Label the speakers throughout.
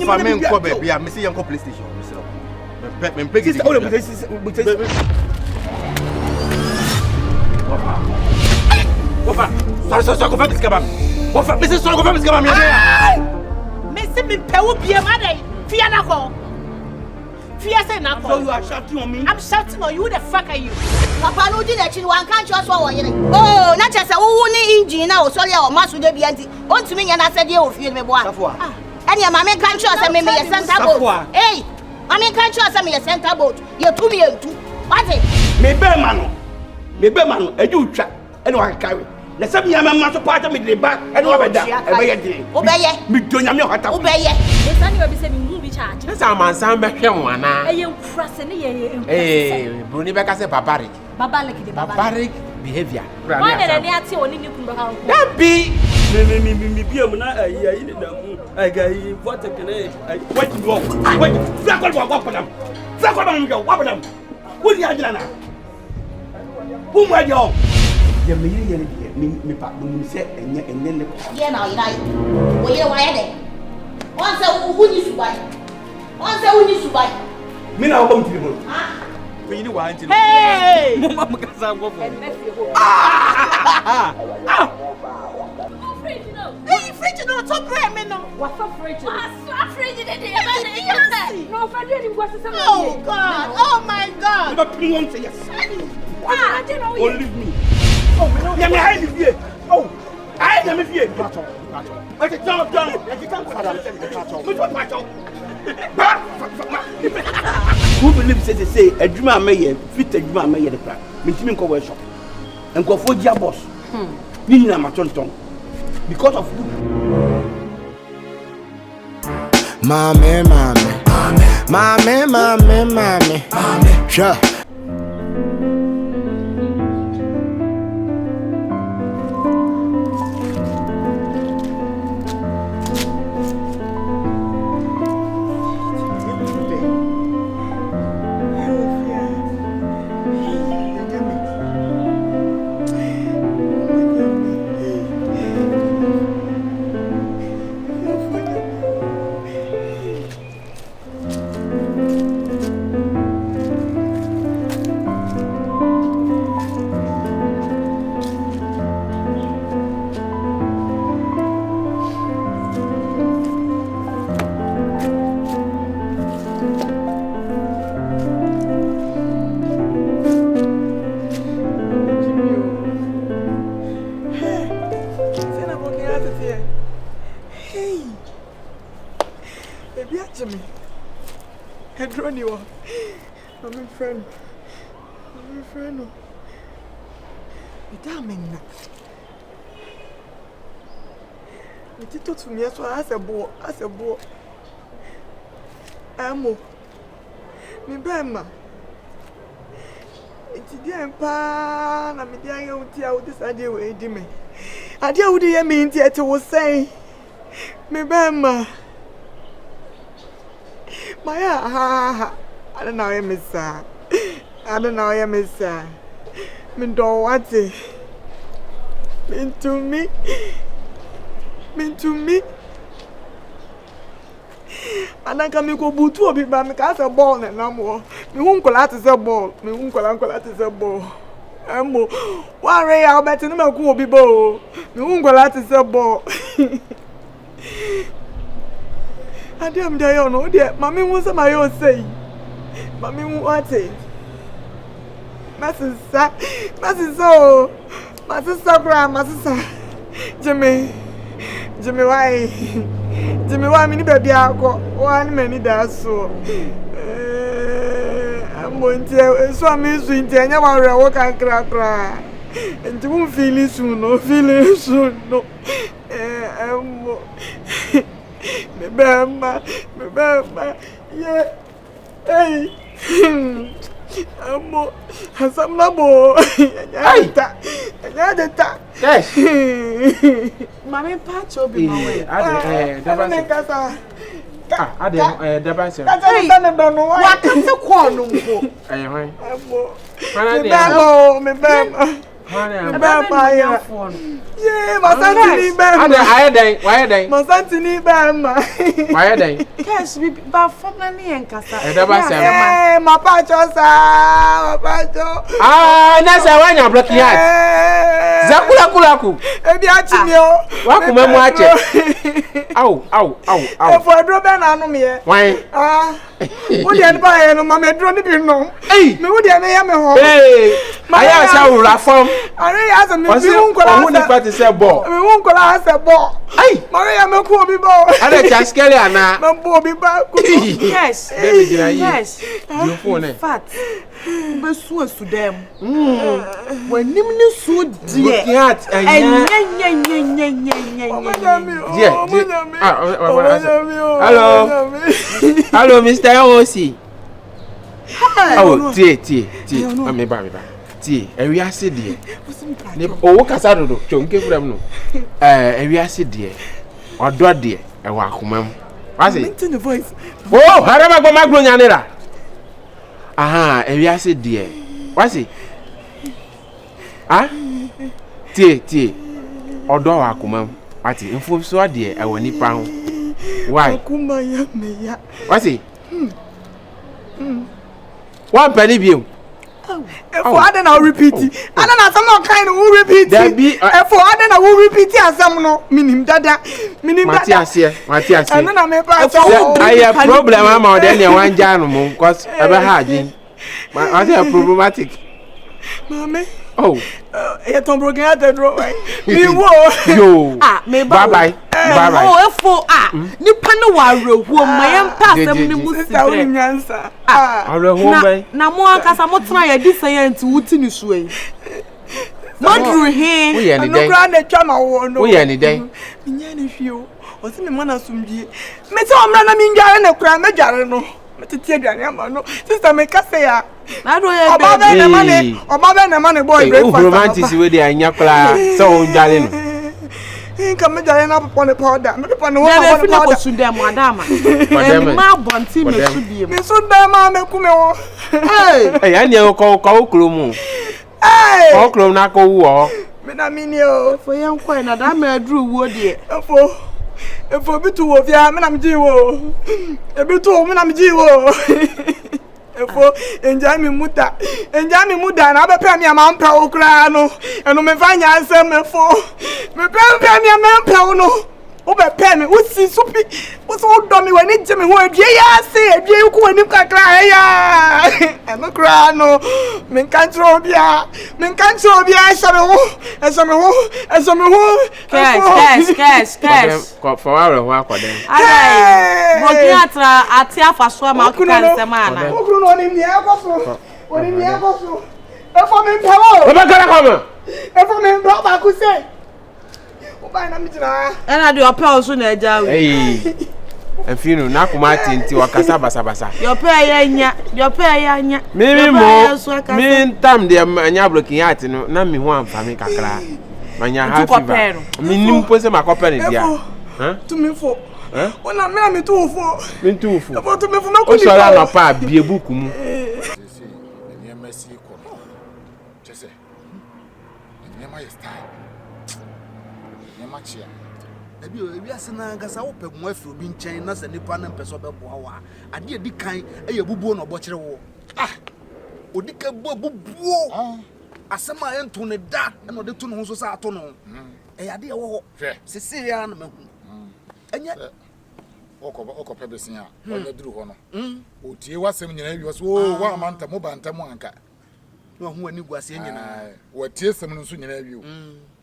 Speaker 1: family ko baby a me see yanko PlayStation me see me pegi
Speaker 2: sister o le Wafa sorry go family skaba Wafa me say sorry go family skaba me
Speaker 3: me see me pe wo bia ma dai fia na ko fia say na ko
Speaker 2: so you are shouting on me
Speaker 3: I'm shouting on you. Who the fuck are you?
Speaker 4: Papa no di na chi wan kan cho so wo yire oh na che se wo ni engine na o sori a o maso de bia nti o ntumi nya na asede o fie me boa eni ma me kan cho se me ye center boat hey ma me kan cho se me ye center boat ye tu me entu what
Speaker 2: me be ma no eju utwa eni wa carry na se me ma so part me de ba eni wa beda e be ye de
Speaker 4: o be ye
Speaker 2: me do nya me hota
Speaker 4: o be ye
Speaker 3: the sani we be say me hu bi charge
Speaker 5: na sa man san be hwe wana
Speaker 3: eye nkura se ne ye
Speaker 5: bruni be ka se barbaric behavior
Speaker 3: why did they ati oni ni kun do ha
Speaker 5: that be
Speaker 2: me bi am na ayi ni na mu ai ga yi what can I what you go what fra ko wa padam fra ko ba mi go wa padam wo di ajira na wo mu ajo ye me yiri ye me pa mo se enye ne
Speaker 4: ye na ira wo yire wa ye de on se wo ni subai
Speaker 2: me na wo bam tiri mo
Speaker 1: you know what?
Speaker 3: Hey!
Speaker 1: Mama kasa go for.
Speaker 3: Hey, fridge no top bread me no. What for fridge? What fridge did they have? No, for you go to some. Oh God! Oh my God!
Speaker 2: Never pin one say yes.
Speaker 3: I don't know.
Speaker 2: Oh leave me. Oh, me I live here. Oh, I am me here. Pacho. I can jump down. I can come for that. Pacho. Me pacho. Who believes say adwuma ameye fit adwuma ameye de pra mentimi nko workshop nkofo gia boss ni nyina matonton because of you
Speaker 6: mame sure
Speaker 7: to me so as a boy amo me bema enti dia mpa na me dia ye uti a udi sade we di me ade a udi ye me enti ete wo sen me bema maya ha I don't know ye misa me do wate to me anaka mi ko butu obi ba mi ka se ball na namo mi hu nkola ti se ball mi hu nkola ti se ball amo wa re ya obeti no maku obi bo mi hu nkola ti se ball adiam da yo no de mami hu se ma yo sei mami hu ate masisa Jimmy why me ni baby akọ wa ni mani da so amonti so am su nti anya wa re wo kan kra nti mu feel soon no amo me bema ye hey amo hasam na bo anya data
Speaker 5: yes
Speaker 7: mami pacho bi mawe
Speaker 5: kasa debanse
Speaker 7: hey wa kase ko no nko
Speaker 5: eh hwan
Speaker 7: amo me bema Yeah, my Santini Bam.
Speaker 5: Why day?
Speaker 7: My Santini Bam.
Speaker 5: Why day?
Speaker 3: Cash be ba family and casa.
Speaker 7: Eh, my pachosa, my pacho.
Speaker 5: Ah, that's why you're blocking out. Zakula kulaku.
Speaker 7: Ebi achimio.
Speaker 5: Waku memu ache. Au.
Speaker 7: For drop na no me.
Speaker 5: Why?
Speaker 7: Ah. Wo dey ba e no mama dro ni bi no.
Speaker 5: Hey.
Speaker 7: Me wo dey na ya me ho.
Speaker 5: Hey. Aya sa ura form.
Speaker 7: Are ya so me bi unkola.
Speaker 5: Who the party say ball?
Speaker 7: Me unkola say ball.
Speaker 5: Hey.
Speaker 7: Mare ya me ko obi ball.
Speaker 5: Ada chaskele ana.
Speaker 7: Me bo obi ba ku.
Speaker 3: Yes.
Speaker 5: Baby dina yi.
Speaker 3: Yes.
Speaker 5: You phone eh.
Speaker 3: Fat. Be su dem. Wanim ni su die.
Speaker 5: Looking at
Speaker 3: Enya.
Speaker 5: Hello, Mr. Osi. Oh, tie. Me ba. Tie, ewi ase die. Ne owo kasa dodo, chonke frem no. Ewi ase die. Odo die, e wa akomam. Wasi?
Speaker 7: Maintain the voice.
Speaker 5: Oh, harama gbo magro nyanira. Aha, ewi ase die. Wasi? Ah? Tie. Odo wa akomam. Ati, info so die e woni pa ho. Why?
Speaker 7: Akuma ya me ya.
Speaker 5: Wasi? One penny biom.
Speaker 7: If I don't repeat it, I don't know some kind of repeat it. If I don't know repeat it, as some no minim dada.
Speaker 5: Matias.
Speaker 7: And then I may pass.
Speaker 5: I have problem among them one jam because ever had him. I say problematic.
Speaker 7: Mommy.
Speaker 5: Oh.
Speaker 7: You're broken out the draw. Me wo.
Speaker 5: Yo.
Speaker 3: Me
Speaker 5: bye.
Speaker 3: Oh, efo ni pano wa rehuo mayem pass em ni musibre.
Speaker 7: Nyansa.
Speaker 3: Na mo akasa mo tena ya di science wuti ni so yi. Modru he.
Speaker 5: We any
Speaker 7: No
Speaker 5: day.
Speaker 7: grand e twa ma wo no.
Speaker 5: We any day.
Speaker 7: Nya na hwio. O se me mana sumdie. Me se o mra na mi ndware na kura me dware no. Me tete aduane ama no. Sister me kase ya.
Speaker 3: Na do ye
Speaker 7: Oba be na mane boy breakfast.
Speaker 5: Romantic we dey anya kula so o ndware no.
Speaker 7: Come dware na pop on powder. Me pop no
Speaker 3: wa
Speaker 7: powder.
Speaker 3: Na ko su dem adama. Ma bonti me su biem.
Speaker 7: Me su dem ma me ku me wo.
Speaker 5: Eh, ani o ko klomu.
Speaker 7: Hey!
Speaker 5: Ko klom na ko wo.
Speaker 7: Me na mini o.
Speaker 3: For yan kwai na da me adru wo de.
Speaker 7: Efo bitu wo via me na mji wo. Ebitu me na mji wo. Efo enja mi muda na be mi ama mpa okra no. Eno me fanya asem efo. Me pe mi ama mpa no. O be pe mi, o si supi. O so do mi wani je mi ho adie ya se, adie ku wani kakra ya. Eno kra no. Me kan tro bia esa me ho.
Speaker 3: Cash.
Speaker 5: Ko for our ho akodem.
Speaker 3: Ai. Broki atra ati afaso ma o kan sema na.
Speaker 7: Okru no ni mi akoso. Oni mi akoso. Efo me mpa wo.
Speaker 5: O be kara come.
Speaker 7: Efo me mpa ba ku se. O ba na mi jina.
Speaker 3: Ena de ope oso na eja we.
Speaker 5: Hey. Enfino na kuma tinti wakasa basa.
Speaker 3: Your pay ya nya.
Speaker 5: Me ntam de anya blocking out no na me ho amfa me kakra. Manya happy. Me nim po se makope ne dia.
Speaker 7: Tu me fo. Ona me na me tu fo.
Speaker 5: Me tu fo.
Speaker 7: Efo tu me fo na ko
Speaker 5: ni. O so la no pa bie buku mu.
Speaker 8: Ni emasi ko. Chese. Ni ma style. Ni ma chia.
Speaker 1: Ebi asena ngasa wo pegmo afro bi nchen na se nipa na mpeso beboa wa ade edi kan eye bubuo no bokire wo odika bubuo asema ento ne da na ode to no ho so sa ato no ade ye wo ho sisi ya na mahu enya
Speaker 8: oko pebesin a onye duru ho no otie wasem nyina wi so wa amanta mo banta mo anka
Speaker 1: no ho ani guase nyina
Speaker 8: watie sem no so nyina wi o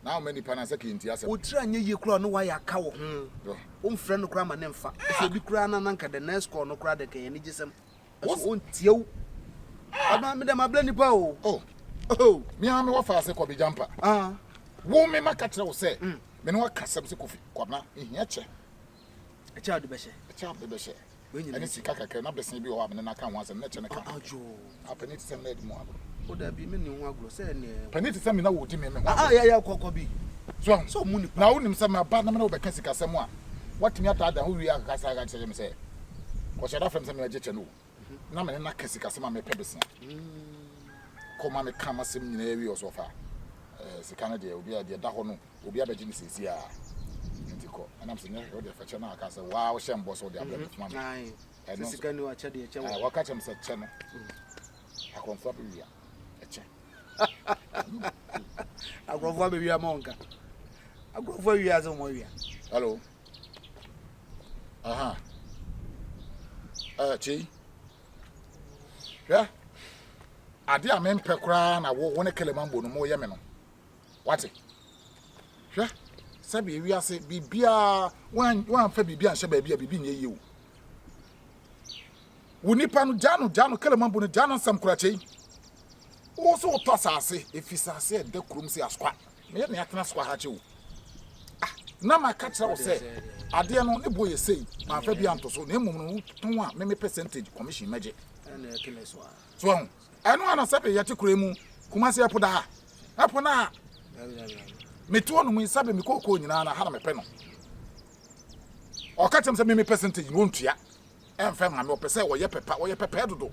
Speaker 8: na o mani pana sake nti asem
Speaker 1: otira anye ye kura no wa ya ka wo o mfre no kura ma ne mfa so bi kura na nanka the next call no kura de kan ni gisem so on tiew ama me dem abla nipa o
Speaker 8: mi ha me wo fa ase ko bi jampa wo me maka kire wo se me no akasem se kofi kwabna ehia che
Speaker 1: echa de be she
Speaker 8: eni sika kakere na blessing bi o amene na kan wanse na che ne kan
Speaker 1: ajo
Speaker 8: apani ti sem na edi mo agro
Speaker 1: o da bi me ni ho agro se ne
Speaker 8: pani ti sem na wo di me
Speaker 1: ya kokko bi
Speaker 8: so mu ni na wonim sem aba na me no be kan sika sem a watimi atada ho wi akasa ga che me se ko shada frem sem na je che no na me na kan sika sem a me pebese ko ma me kan masem nyina wi o so fa sika no de obi a de da ho no obi abegye ne sesi a ntiko anam se nya o de fa che na aka se wa wo hyem boso de abla fuma
Speaker 1: ai sika ni wa che de che
Speaker 8: wa ka chem se che no akonfo be wi a che
Speaker 1: agrofo be wi a monka agrofo wi a zo mo wi a
Speaker 8: hello aha chi yeah ade a mempe kra na wo ne kelemambo no mo ye me no wate hwe sabi ewi ase bibia wan fa bibia hye ba bia bibi nye yewu wo nipa no jano kelemambo no jano sam kra chei wo so to asase efisa ase de krum se askwa me ne atena skwa ha chewu na maka kira wo se ade no ne boye sei ma fa bia nto so na emum no ton a me percentage commission meje
Speaker 1: na kile so
Speaker 8: anu ana sabe yati kuremu kumase apoda ha apona metuo no mu sabe me kokko nyina na ha na mepe no o ka tem se me percentage no ntua emfa ma me opese wo ye pepa dodo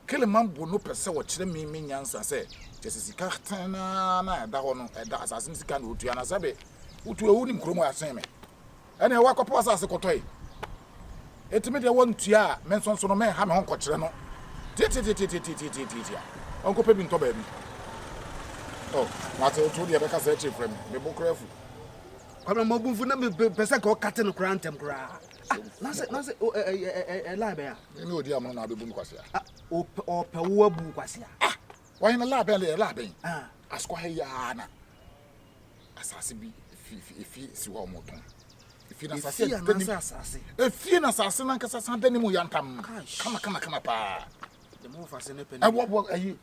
Speaker 8: kele mambo no pese wo kire me nyansa se jesi sika na da ho no da asase sika no otua na sabe utu ewu ni mkromo asen me ene wa kopo asase kotoi etime de won tua me nso no me ha me ho nkokire no titi onko pebi nto ba bi oh mate otu de be ka se che frem me bo krafu
Speaker 1: kwame mabunfu na me pese ka o kate no kra ntem kra na se lab ya
Speaker 8: ni odi am na abebu kwase
Speaker 1: o pe wo abu kwase
Speaker 8: wa ina lab askwa he ya na asase bi fi si wa moton ifi na asase ifi na asase na nkasa san dani mu yantam kama pa
Speaker 1: de mo fa se ne pen
Speaker 8: ayi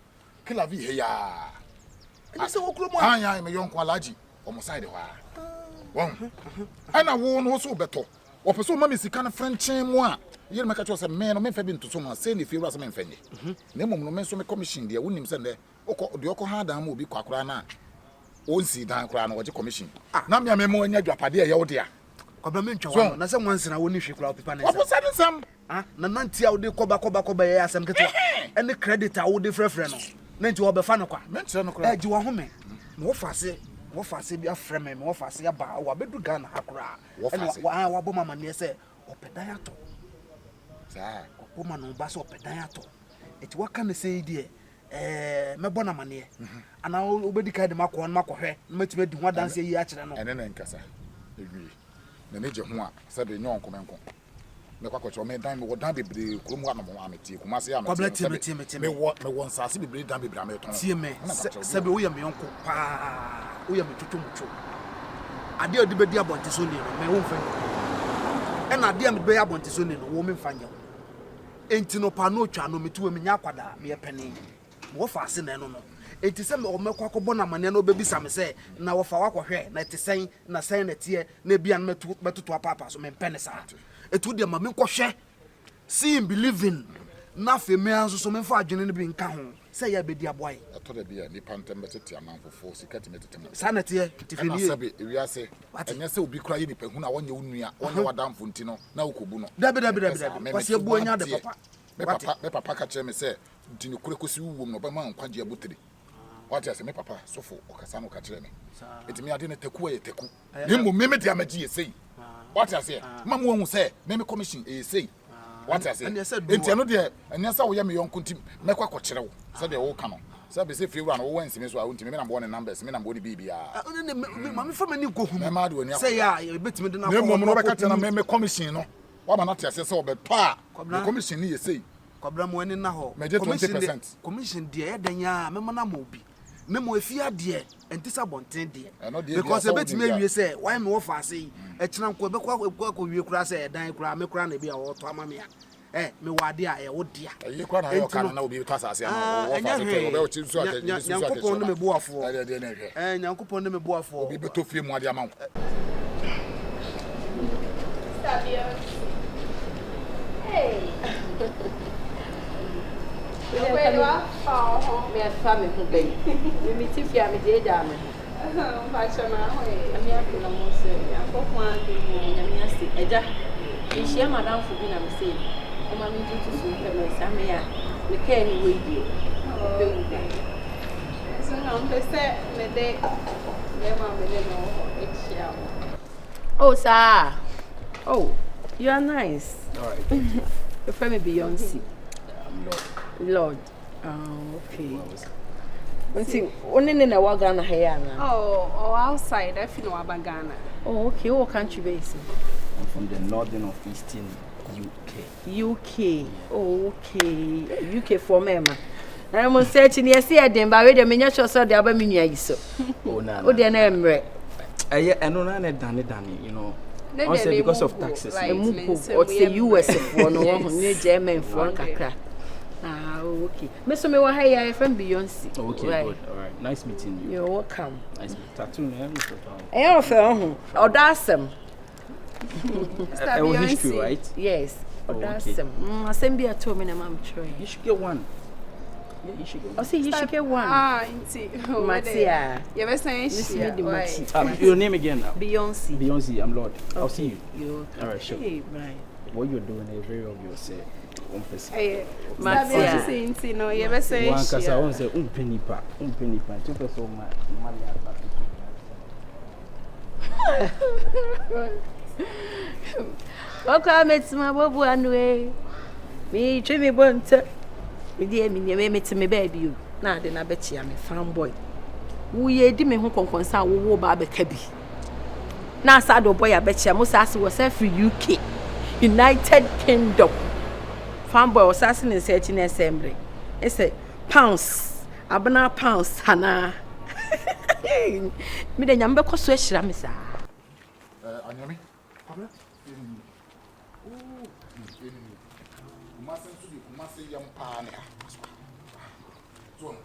Speaker 8: kila vi he ya
Speaker 1: se wo kro mo
Speaker 8: anya me yonko alaji o mo side wa won ana wo no so beto o peso ma me sika na franchin mu a yiri me ka cho se me no me fa bi ntoso ma se ne fi wura se me mfanye na mom no me so me commission de wonim se ne oko ha dan ma obi kwakora na onsi dan kora na wo je commission na me me mo anya dwapade e ye wo de a
Speaker 1: kwabra me ntwa wa na se mwansena wo ni hwe kora opipa na
Speaker 8: se wo sane sam
Speaker 1: na nanti a wo de koba ye asem keto ene credit a wo de frefre no na nti wo be fa no kwa
Speaker 8: me ntre no kora
Speaker 1: ji wo home na wo fase bi afre me wo fase ya ba wo bedu Ghana akora ene wa bo mama ne se opedan ato
Speaker 8: sa
Speaker 1: ko ma no ba se opedan ato eti waka ne se die mebo na mane ana obedi kai de makọ hwe na matime di ho danse yi a kire no
Speaker 8: ene na nkasa ewi na ne je ho a se be nyon komenko me kwakọ me dan me wo dan bebre krom wa no mo ameti kuma se ameti me wo nsase bebre dan bebre ameton
Speaker 1: tie me se be wo ye me yonko pa wo ye me tutumcho ade odi bedi abonte so ni no me wo mfa e na ade me be abonte so ni no wo me mfa nya enti no pa no twa no metuwe me nya akwada me ye pene wo fa ase na no enti se me o mekwa ko bona mane no bebisa me se na wo fa wakɔhwɛ na te sen na sen na tie na bia no metuto apapa so me mpene sa etu de ma me nkɔhwɛ see believing na fe me anso so me fa adwene no bi nka ho se ya bedi aboai
Speaker 8: ato da bia ni pantem betete amanfofo sikati metete
Speaker 1: sa na tie tifini
Speaker 8: e sabe ewi ase enya se obi kura ye ni pehu na wonye unua wonye wadamfo nti no na okobu no
Speaker 1: dabi kwase ebu anya de papa
Speaker 8: me papa ka kire me se nti ni kure kosi wuwom no ba ma nkwaje abotire wati ase me papa sofo okasa no ka kire me etimi ade ne teku ye teku ni mo me de amaji ye sei wati ase ma mo hu se me commission e sei wati ase enti eno de enya sa wo ye me yonko nti me kwa ko kire wo se de wo ka no se be se fiwa no wo wansi me so a ntimi me na bo ne numbers me na bo ne bibia
Speaker 1: ma me fa mani go hu
Speaker 8: me ma de oni
Speaker 1: se ya betimi de na
Speaker 8: ko mo no be ka tena me commission no wa ba na te ase se wo be to a commission ni ye sei
Speaker 1: kwabra mo ani na ho
Speaker 8: meje 20%
Speaker 1: commission de e dan ya me mana mo obi me mo afia de entisa bonten de because betime awie se why me wo fa ase e kira nko be kwa wie kura se dan kura me kura na bi a wo to ama me a me wade a e wo dia
Speaker 8: e kura na yo kana na obi to asase ama wo fa se obe o chi so ate
Speaker 1: so nyankopon no me boafo nyankopon no me boafo
Speaker 8: obi be to fie mu ade ama wo
Speaker 3: hey Where oh, me family who be. We meet if you am dey down. Bachama hoye. Ami akula mo se. Akoko an dey mo nyame ase. Eja. Ihia madam fu bi na me say. O ma me tutu so pe me sa me ya. Me ka ni we die. Be wu dey. So Oh, sir. Oh, you are nice.
Speaker 2: All right, thank you.
Speaker 3: Your friend be Beyonce. Lord. Okay. Only in the Wagana here.
Speaker 9: Oh, outside. I feel no Ghana.
Speaker 3: Oh, okay. What country base?
Speaker 2: I'm from the northern of Eastern UK.
Speaker 3: Oh, okay. UK for me, man. I'm searching yes, I didn't buy the miniature so the other miniature.
Speaker 2: Oh, no.
Speaker 3: Oh, the name, right?
Speaker 2: I know, Danny, you know. Also because of taxes.
Speaker 3: Or say US for no new German for Kakra. Ah, okay. Mr. Me wa here from Beyonce.
Speaker 2: Okay,
Speaker 3: right.
Speaker 2: Good. All right. Nice meeting you.
Speaker 3: You're welcome.
Speaker 2: Nice tattoo.
Speaker 3: I offer Odasem.
Speaker 2: History, right?
Speaker 3: Yes. Odasem. I send be a 2 minute mom try.
Speaker 2: You should get one. Yeah, you should get one.
Speaker 3: I say you should get one. Matia.
Speaker 9: You best say
Speaker 2: your name again now?
Speaker 3: Beyonce.
Speaker 2: Beyonce, I'm Lord.
Speaker 3: Okay.
Speaker 2: I'll see you.
Speaker 3: You.
Speaker 2: All right, sure.
Speaker 3: Hey, right.
Speaker 2: What you're doing is very obvious. One person.
Speaker 9: Matia. No, you best say
Speaker 2: one because I want to say penny pa. 2 person money.
Speaker 3: Welcome to my babu anyway. Me treat me bonta. Me dear me me to me baby. Na de na bechi am fanboy. Wo ye di me ho konkonsa wo ba be ka bi. Na sado boy abechi am so ase was free UK. United Kingdom. Fanboy was asking in searching assembly. It say pounds. Abana pounds hana. Me de nyambe ko so ehira me sa.
Speaker 8: Anyami. Pablo. Umase yam paane. So.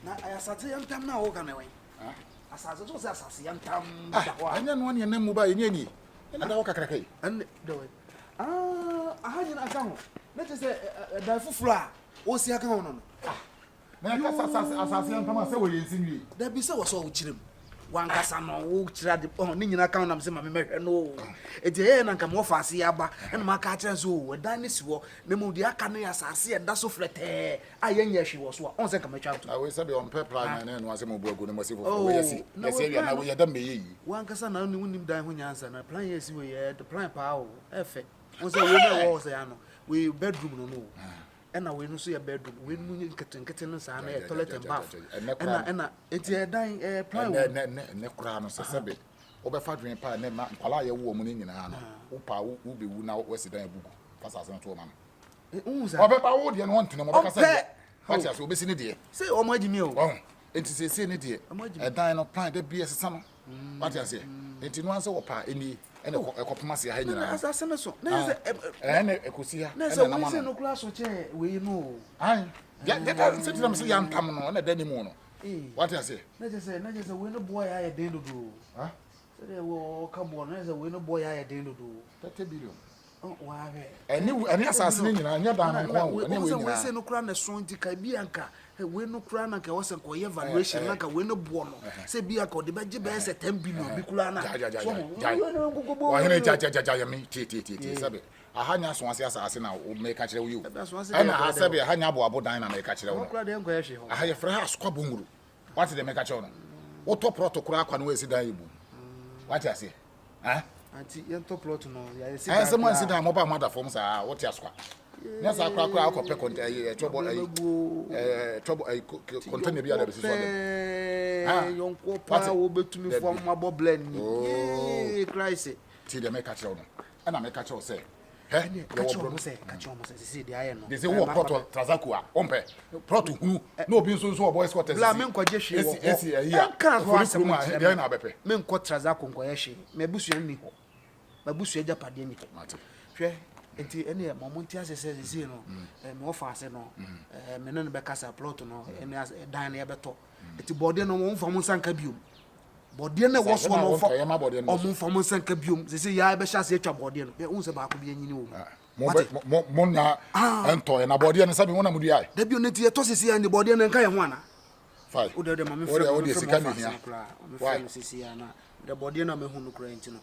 Speaker 1: Na ayasate yam tam na wo ka na wen. Asase to say asase yam tam
Speaker 8: da ho. Anya no ne mu ba yenye ni. Ada wo kakra kai.
Speaker 1: An da we. Ahanya na aka ho. Na te say da fufuru a o si aka ho no.
Speaker 8: Na ka asase yam tam say wo yensi nwie.
Speaker 1: Da bi say wo so wo kirem. Wankasa no wo kira de ni nyina kan nam se ma mehwe no eje na nka mo faase aba na ma ka kire so wo dan ni si wo na mu de aka no ya asase e da so frete ayenya hwe wo so on se ka metwa to
Speaker 8: we say be on pepper na no ase mo bu agu na mo se fofo we yesi yesi ya na we ya da meyi
Speaker 1: wankasa na ni wonim dan ho nyansa na plan yesi we ye the plan pa o efe on se we na wo se ya no we bedroom no ena we no so ya bedroom we no nkete no sa na ya toilet and bath ena enti dan plan
Speaker 8: ne kura no sesebe obefa dwen pa ne ma kwala ye wo mu ni nyina no wo pa wo be wu na wo sidan abugu fasa asen to ma no
Speaker 1: unza
Speaker 8: obepa wo de no ntene mo beka se fati aso obesi ne de
Speaker 1: se o ma gimi o
Speaker 8: enti se ne de dan no plan de bia sesa no fati ase enti no anse wo pa eni ene ekopoma se ha nyina
Speaker 1: asase ne so na se
Speaker 8: ene ekosi ha
Speaker 1: na se we se no kula so che we no
Speaker 8: ai ya de se tinam se ya ntam no na dani mu no fati ase
Speaker 1: na je se we no boy ya den dodo ha se de wo ka bo na se we no boy ya den dodo
Speaker 8: 30 billion
Speaker 1: wa he
Speaker 8: eni asase ne nyina anya dan no kwa
Speaker 1: ene we nyina we se no kula na so nti ka bi anka we no kura na ka wo se ko ye valuation na ka we no bo no se bi aka de beje be se 10 billion bi kula na so
Speaker 8: wa hene ja mi ti sabe ahanya so asase na o me ka kire wo yu ana asabe ahanya abo dan na me ka kire wo
Speaker 1: kura de enko ye hwe ho
Speaker 8: ahaye fra ha skwa bonguru wati de me ka kire wo wo to protocol akwa no we si dan ibu wati ase
Speaker 1: anti ye to plot no ya ye si
Speaker 8: dan se mo si dan mo ba mo da form sa woti askwa na sa akwa akopɛ trouble container bi ada bi so
Speaker 1: so yonko pa wo betumi form abo blend ni Christ
Speaker 8: ti de me ka kire wo ana me ka kire wo se
Speaker 1: ka kire wo se se de aye no
Speaker 8: de se wo proto trazaku a ompe proto hunu na obi nso wo boys quarters
Speaker 1: bla me nkwaje hwe wo
Speaker 8: esi ayi a
Speaker 1: kan ho asem
Speaker 8: de na abepe
Speaker 1: me nkɔ trazaku nkɔye hwe me busua ni ho ma busua japade ni ho hwe enti ene momonti asese no me ofaase no me no be kasa plot no ene dan na ye beto enti bode no mo mfa mo sanka biom bode na wo so no fo o mo mfa mo sanka biom sese ya be hyase atwa bode no e unse ba ko bi anyini wo
Speaker 8: mo na ento na bode no sabe wona mudu ai
Speaker 1: da biom nti ye to sese ya ni bode no nka ye ho ana
Speaker 8: fai
Speaker 1: o de ma me
Speaker 8: o de sika ni hia
Speaker 1: why sese ya na da bode no me hu no kura enti no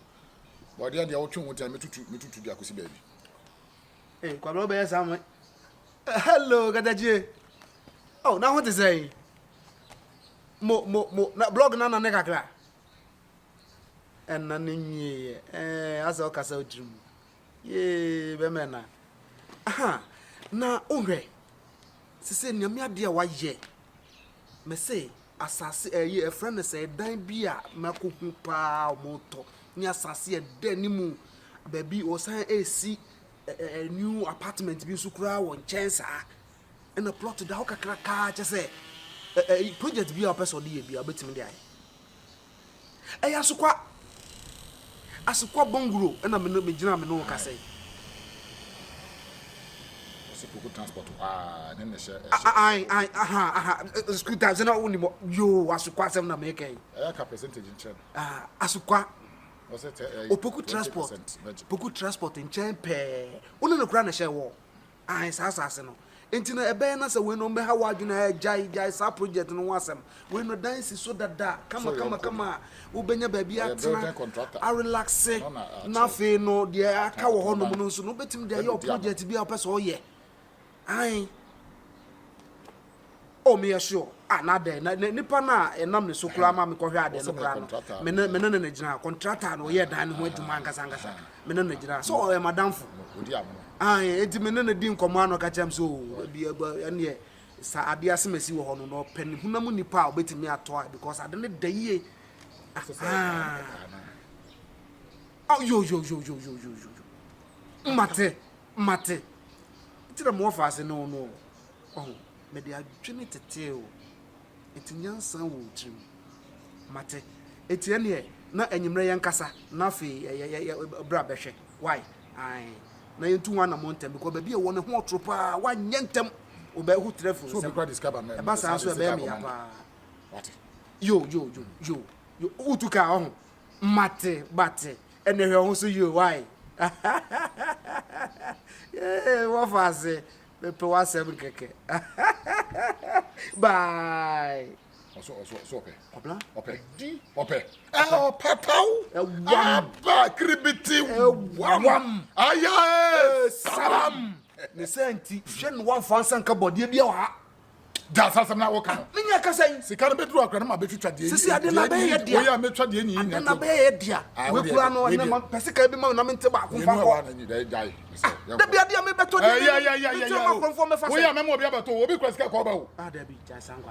Speaker 8: bode de wo twu wo ta metutu di akosi baabi
Speaker 1: Eh, kwablo be sam. Hello, Gadaji. Oh, now what is say? Mo na blog na ne kakra. En na nyi asa okasa otrim. Ye be mena. Aha. Na onhwe. Sese nyame ade a waye. Me say asase ye a friend say dan bi a makohu pa moto. Ni asase e dan ni mu. Baby osan AC a new apartment bi sukura won chensa. And a plot da kakra ka che say project bi a person dey bi a betimi dey ay asukwa bonguro na me gina me no ka say
Speaker 8: Poku transport then
Speaker 1: scooter ze na woni mo yo asukwa sem na make
Speaker 8: ka percentage in chen
Speaker 1: asukwa
Speaker 8: was it
Speaker 1: Poku transport in chen pe woni no kura na share wo sa no enti na ebe na se we no me ha wadwuna jai sa project no wasem we no dance so dada kama ubenya baby atena a relax na fe no de aka wo ho no no so no betim de your project bi a person oye ai o me sure na de na nipa na enam ne so kura ma me kohwe ade no kura no me na gina contractor no ye dan ho adwuma nkasa me na gina so o madam fu
Speaker 8: odi am
Speaker 1: enti me na di nkomo ano ka chem so bi ene sa ade asemasi wo ho no pen hunam nipa obetimi ato because ade ne daye yo mate tira mo fa ase no oh me dia adwene tete o etinyansa wo trim mate etiene na enyimre yenkasa na fe bra behwe why ai na yentu wana montem because baby e wona ho otropa wa nyentem oba hu trefo
Speaker 8: so be discover me
Speaker 1: e ba sa so e be me ya pa what yo utuka ho mate bate ene hwe ho so yo why what was it? Pepe was 7 keke. Bye.
Speaker 8: So okay.
Speaker 1: Opla?
Speaker 8: Okay. Pepau. Ba kribiti. Wam. Aya. Salam.
Speaker 1: Ne senti, hwen wan fansan ka body bia wa.
Speaker 8: Da sasam na wo kan.
Speaker 1: Minya ka sai.
Speaker 8: Sika no bedru akra na ma betwitwa de.
Speaker 1: Sisi ade na be ye dia.
Speaker 8: Wo ya metwa de ni nya.
Speaker 1: Na be ye dia. We kura no na ma pesika bi ma na mente ba ko fa ko. Da bia dia me beto de.
Speaker 8: Wo ya me mo bia beto, obi kwasika ko ba wo.
Speaker 1: Da bi ja sangwa.